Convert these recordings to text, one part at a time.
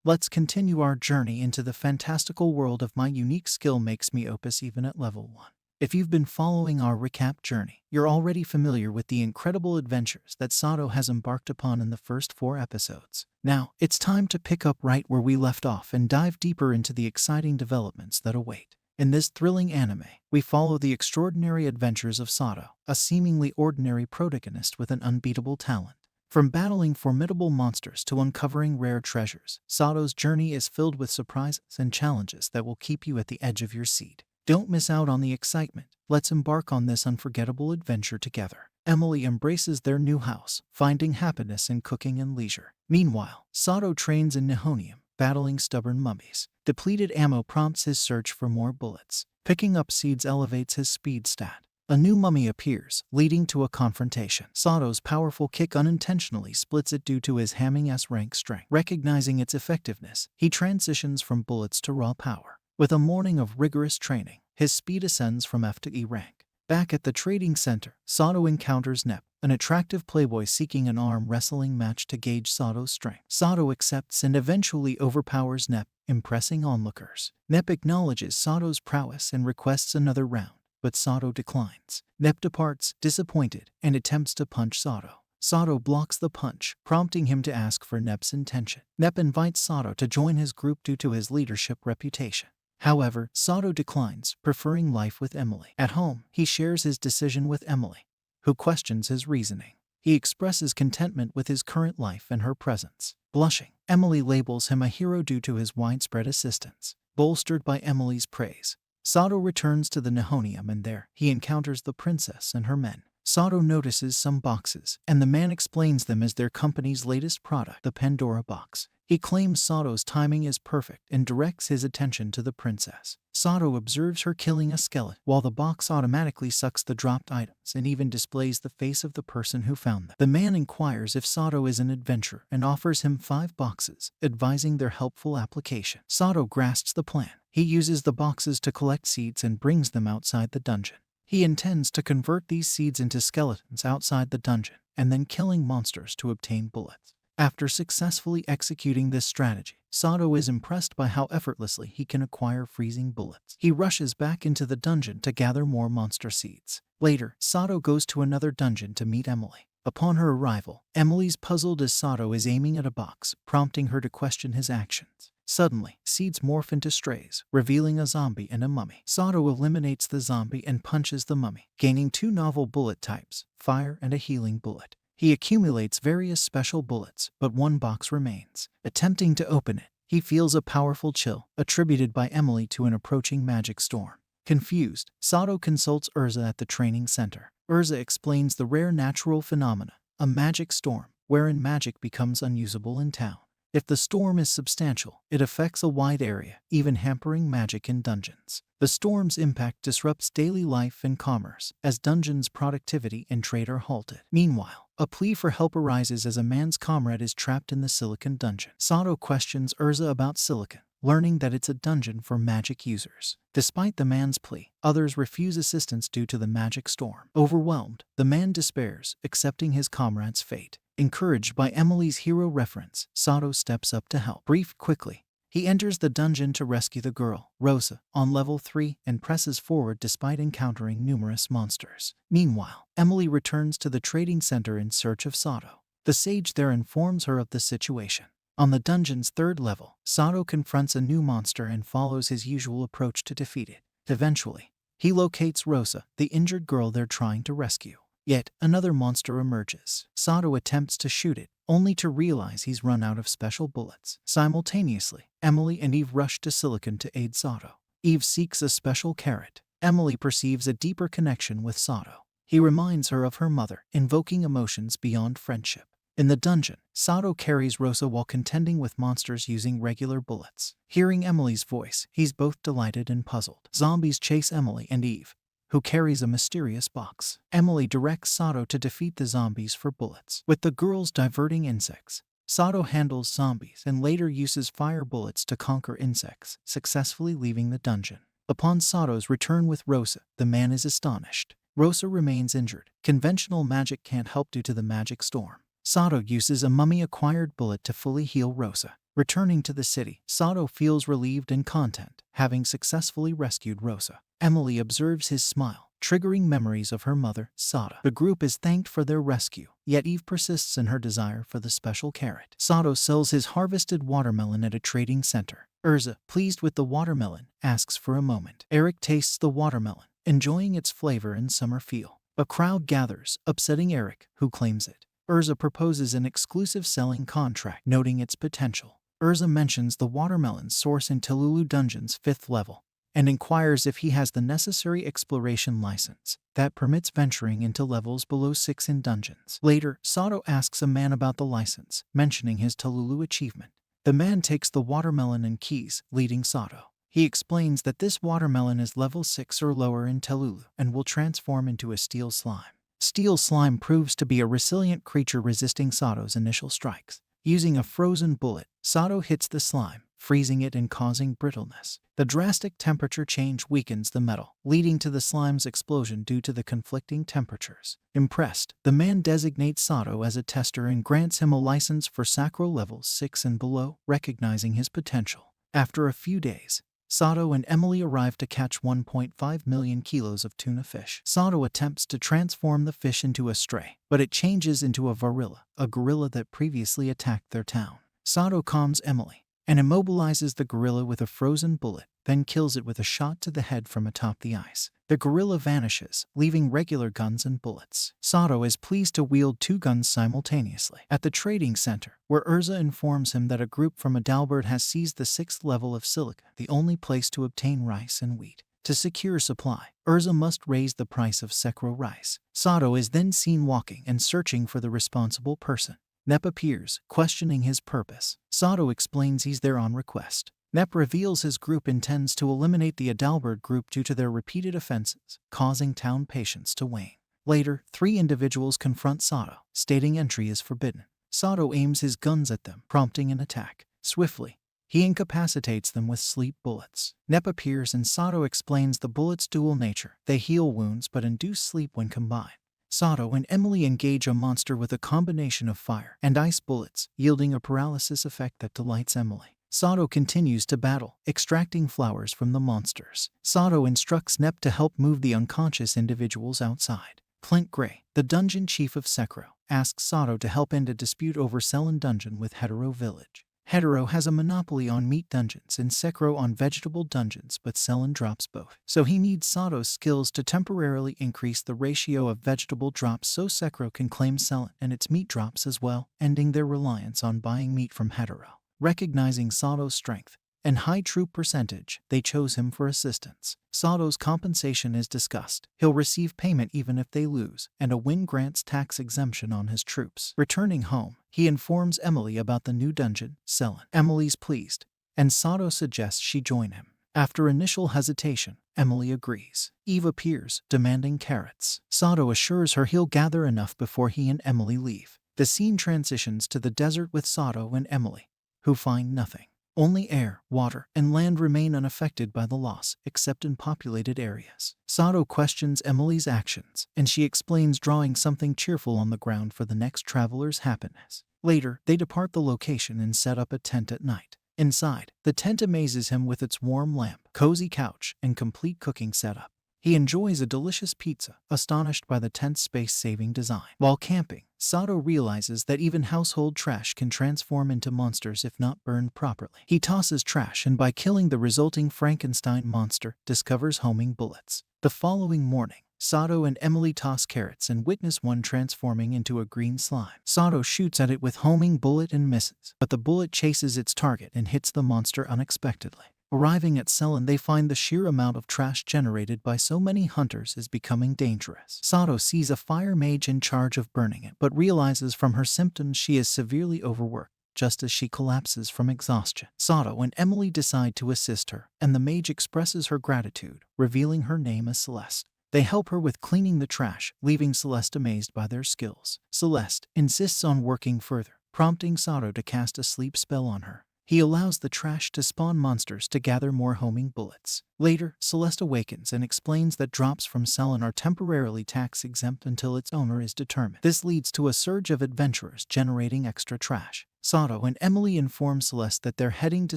Let's continue our journey into the fantastical world of my unique skill makes me opus even at level 1. If you've been following our recap journey, you're already familiar with the incredible adventures that Sato has embarked upon in the first 4 episodes. Now, it's time to pick up right where we left off and dive deeper into the exciting developments that await. In this thrilling anime, we follow the extraordinary adventures of Sato, a seemingly ordinary protagonist with an unbeatable talent. From battling formidable monsters to uncovering rare treasures, Sato's journey is filled with surprises and challenges that will keep you at the edge of your seat. Don't miss out on the excitement. Let's embark on this unforgettable adventure together. Emily embraces their new house, finding happiness in cooking and leisure. Meanwhile, Sato trains in Nihonium, battling stubborn mummies. Depleted ammo prompts his search for more bullets. Picking up seeds elevates his speed stat. A new mummy appears, leading to a confrontation. Sato's powerful kick unintentionally splits it due to his hamming S-rank strength. Recognizing its effectiveness, he transitions from bullets to raw power. With a morning of rigorous training, his speed ascends from F to E rank. Back at the trading center, Sato encounters Nep, an attractive playboy seeking an arm wrestling match to gauge Sato's strength. Sato accepts and eventually overpowers Nep, impressing onlookers. Nep acknowledges Sato's prowess and requests another round, but Sato declines. Nep departs, disappointed, and attempts to punch Sato. Sato blocks the punch, prompting him to ask for Nep's intention. Nep invites Sato to join his group due to his leadership reputation. However, Sato declines, preferring life with Emily. At home, he shares his decision with Emily, who questions his reasoning. He expresses contentment with his current life and her presence. Blushing, Emily labels him a hero due to his widespread assistance. Bolstered by Emily's praise, Sato returns to the Nihonium and there, he encounters the princess and her men. Sato notices some boxes, and the man explains them as their company's latest product, the Pandora box. He claims Sato's timing is perfect and directs his attention to the princess. Sato observes her killing a skeleton, while the box automatically sucks the dropped items and even displays the face of the person who found them. The man inquires if Sato is an adventurer and offers him 5 boxes, advising their helpful application. Sato grasps the plan. He uses the boxes to collect seeds and brings them outside the dungeon. He intends to convert these seeds into skeletons outside the dungeon, and then killing monsters to obtain bullets. After successfully executing this strategy, Sato is impressed by how effortlessly he can acquire freezing bullets. He rushes back into the dungeon to gather more monster seeds. Later, Sato goes to another dungeon to meet Emily. Upon her arrival, Emily's puzzled as Sato is aiming at a box, prompting her to question his actions. Suddenly, seeds morph into strays, revealing a zombie and a mummy. Sato eliminates the zombie and punches the mummy, gaining 2 novel bullet types, fire and a healing bullet. He accumulates various special bullets, but 1 box remains. Attempting to open it, he feels a powerful chill, attributed by Emily to an approaching magic storm. Confused, Sato consults Urza at the training center. Urza explains the rare natural phenomena, a magic storm, wherein magic becomes unusable in town. If the storm is substantial, it affects a wide area, even hampering magic in dungeons. The storm's impact disrupts daily life and commerce, as dungeons' productivity and trade are halted. Meanwhile, a plea for help arises as a man's comrade is trapped in the Silicon Dungeon. Sato questions Urza about Silicon, learning that it's a dungeon for magic users. Despite the man's plea, others refuse assistance due to the magic storm. Overwhelmed, the man despairs, accepting his comrade's fate. Encouraged by Emily's hero reference, Sato steps up to help. Briefed quickly, he enters the dungeon to rescue the girl, Rosa, on level 3 and presses forward despite encountering numerous monsters. Meanwhile, Emily returns to the trading center in search of Sato. The sage there informs her of the situation. On the dungeon's 3rd level, Sato confronts a new monster and follows his usual approach to defeat it. Eventually, he locates Rosa, the injured girl they're trying to rescue. Yet, another monster emerges. Sato attempts to shoot it, only to realize he's run out of special bullets. Simultaneously, Emily and Eve rush to Silicon to aid Sato. Eve seeks a special carrot. Emily perceives a deeper connection with Sato. He reminds her of her mother, invoking emotions beyond friendship. In the dungeon, Sato carries Rosa while contending with monsters using regular bullets. Hearing Emily's voice, he's both delighted and puzzled. Zombies chase Emily and Eve, who carries a mysterious box. Emily directs Sato to defeat the zombies for bullets. With the girls diverting insects, Sato handles zombies and later uses fire bullets to conquer insects, successfully leaving the dungeon. Upon Sato's return with Rosa, the man is astonished. Rosa remains injured. Conventional magic can't help due to the magic storm. Sato uses a mummy-acquired bullet to fully heal Rosa. Returning to the city, Sato feels relieved and content, having successfully rescued Rosa. Emily observes his smile, triggering memories of her mother, Sada. The group is thanked for their rescue, yet Eve persists in her desire for the special carrot. Sato sells his harvested watermelon at a trading center. Urza, pleased with the watermelon, asks for a moment. Eric tastes the watermelon, enjoying its flavor and summer feel. A crowd gathers, upsetting Eric, who claims it. Urza proposes an exclusive selling contract, noting its potential. Urza mentions the watermelon's source in Telulu Dungeon's 5th level, and inquires if he has the necessary exploration license that permits venturing into levels below 6 in dungeons. Later, Sato asks a man about the license, mentioning his Telulu achievement. The man takes the watermelon and keys, leading Sato. He explains that this watermelon is level 6 or lower in Telulu and will transform into a steel slime. Steel slime proves to be a resilient creature resisting Sato's initial strikes. Using a frozen bullet, Sato hits the slime, freezing it and causing brittleness. The drastic temperature change weakens the metal, leading to the slime's explosion due to the conflicting temperatures. Impressed, the man designates Sato as a tester and grants him a license for Sacro levels 6 and below, recognizing his potential. After a few days, Sato and Emily arrive to catch 1.5 million kilos of tuna fish. Sato attempts to transform the fish into a stray, but it changes into a varilla, a gorilla that previously attacked their town. Sato calms Emily and immobilizes the gorilla with a frozen bullet, then kills it with a shot to the head from atop the ice. The gorilla vanishes, leaving regular guns and bullets. Sato is pleased to wield 2 guns simultaneously. At the trading center, where Urza informs him that a group from Adalbert has seized the 6th level of silica, the only place to obtain rice and wheat. To secure supply, Urza must raise the price of Sekro rice. Sato is then seen walking and searching for the responsible person. Nep appears, questioning his purpose. Sato explains he's there on request. Nep reveals his group intends to eliminate the Adalbert group due to their repeated offenses, causing town patience to wane. Later, 3 individuals confront Sato, stating entry is forbidden. Sato aims his guns at them, prompting an attack. Swiftly, he incapacitates them with sleep bullets. Nep appears and Sato explains the bullets' dual nature. They heal wounds but induce sleep when combined. Sato and Emily engage a monster with a combination of fire and ice bullets, yielding a paralysis effect that delights Emily. Sato continues to battle, extracting flowers from the monsters. Sato instructs Nep to help move the unconscious individuals outside. Clint Gray, the dungeon chief of Sekro, asks Sato to help end a dispute over Selen Dungeon with Hetero Village. Hetero has a monopoly on meat dungeons and Sekro on vegetable dungeons, but Selen drops both. So he needs Sato's skills to temporarily increase the ratio of vegetable drops so Sekro can claim Selen and its meat drops as well, ending their reliance on buying meat from Hetero. Recognizing Sato's strength and high troop percentage, they chose him for assistance. Sato's compensation is discussed. He'll receive payment even if they lose, and a win grants tax exemption on his troops. Returning home, he informs Emily about the new dungeon, Selen. Emily's pleased, and Sato suggests she join him. After initial hesitation, Emily agrees. Eve appears, demanding carrots. Sato assures her he'll gather enough before he and Emily leave. The scene transitions to the desert with Sato and Emily, who find nothing. Only air, water, and land remain unaffected by the loss, except in populated areas. Sato questions Emily's actions, and she explains drawing something cheerful on the ground for the next traveler's happiness. Later, they depart the location and set up a tent at night. Inside, the tent amazes him with its warm lamp, cozy couch, and complete cooking setup. He enjoys a delicious pizza, astonished by the tent's space-saving design. While camping, Sato realizes that even household trash can transform into monsters if not burned properly. He tosses trash and by killing the resulting Frankenstein monster, discovers homing bullets. The following morning, Sato and Emily toss carrots and witness one transforming into a green slime. Sato shoots at it with homing bullet and misses, but the bullet chases its target and hits the monster unexpectedly. Arriving at Selen, they find the sheer amount of trash generated by so many hunters is becoming dangerous. Sato sees a fire mage in charge of burning it, but realizes from her symptoms she is severely overworked, just as she collapses from exhaustion. Sato and Emily decide to assist her, and the mage expresses her gratitude, revealing her name as Celeste. They help her with cleaning the trash, leaving Celeste amazed by their skills. Celeste insists on working further, prompting Sato to cast a sleep spell on her. He allows the trash to spawn monsters to gather more homing bullets. Later, Celeste awakens and explains that drops from Selene are temporarily tax-exempt until its owner is determined. This leads to a surge of adventurers generating extra trash. Sato and Emily inform Celeste that they're heading to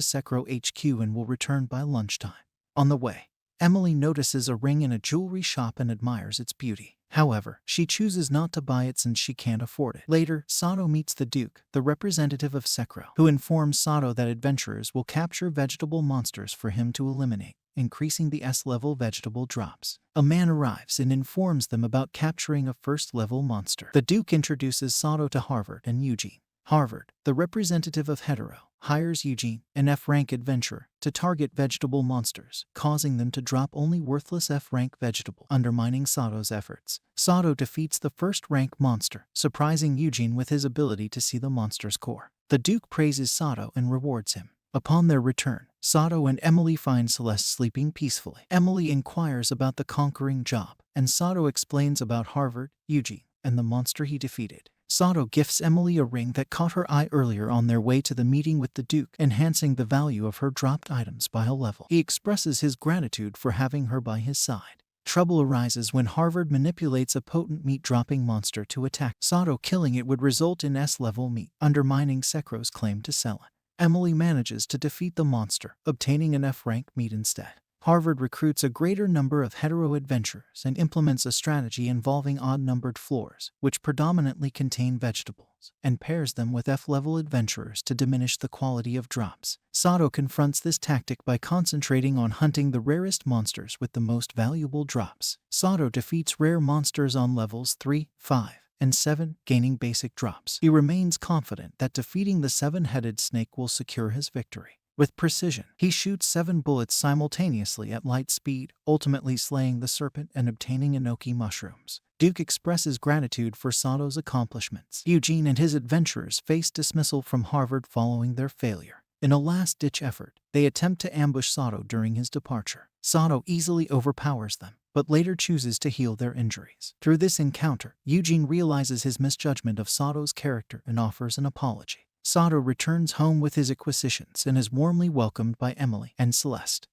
Sekro HQ and will return by lunchtime. On the way, Emily notices a ring in a jewelry shop and admires its beauty. However, she chooses not to buy it since she can't afford it. Later, Sato meets the Duke, the representative of Sekro, who informs Sato that adventurers will capture vegetable monsters for him to eliminate, increasing the S-level vegetable drops. A man arrives and informs them about capturing a first-level monster. The Duke introduces Sato to Harvard and Eugene. Harvard, the representative of Hetero, hires Eugene, an F-rank adventurer, to target vegetable monsters, causing them to drop only worthless F-rank vegetable, undermining Sato's efforts. Sato defeats the first-rank monster, surprising Eugene with his ability to see the monster's core. The Duke praises Sato and rewards him. Upon their return, Sato and Emily find Celeste sleeping peacefully. Emily inquires about the conquering job, and Sato explains about Harvard, Eugene, and the monster he defeated. Sato gifts Emily a ring that caught her eye earlier on their way to the meeting with the Duke, enhancing the value of her dropped items by a level. He expresses his gratitude for having her by his side. Trouble arises when Harvard manipulates a potent meat-dropping monster to attack Sato. Killing it would result in S-level meat, undermining Sekro's claim to Selene. Emily manages to defeat the monster, obtaining an F-rank meat instead. Harvard recruits a greater number of hetero adventurers and implements a strategy involving odd-numbered floors, which predominantly contain vegetables, and pairs them with F-level adventurers to diminish the quality of drops. Sato confronts this tactic by concentrating on hunting the rarest monsters with the most valuable drops. Sato defeats rare monsters on levels 3, 5, and 7, gaining basic drops. He remains confident that defeating the 7-headed snake will secure his victory. With precision, he shoots 7 bullets simultaneously at light speed, ultimately slaying the serpent and obtaining enoki mushrooms. Duke expresses gratitude for Sato's accomplishments. Eugene and his adventurers face dismissal from Harvard following their failure. In a last-ditch effort, they attempt to ambush Sato during his departure. Sato easily overpowers them, but later chooses to heal their injuries. Through this encounter, Eugene realizes his misjudgment of Sato's character and offers an apology. Sato returns home with his acquisitions and is warmly welcomed by Emily and Celeste.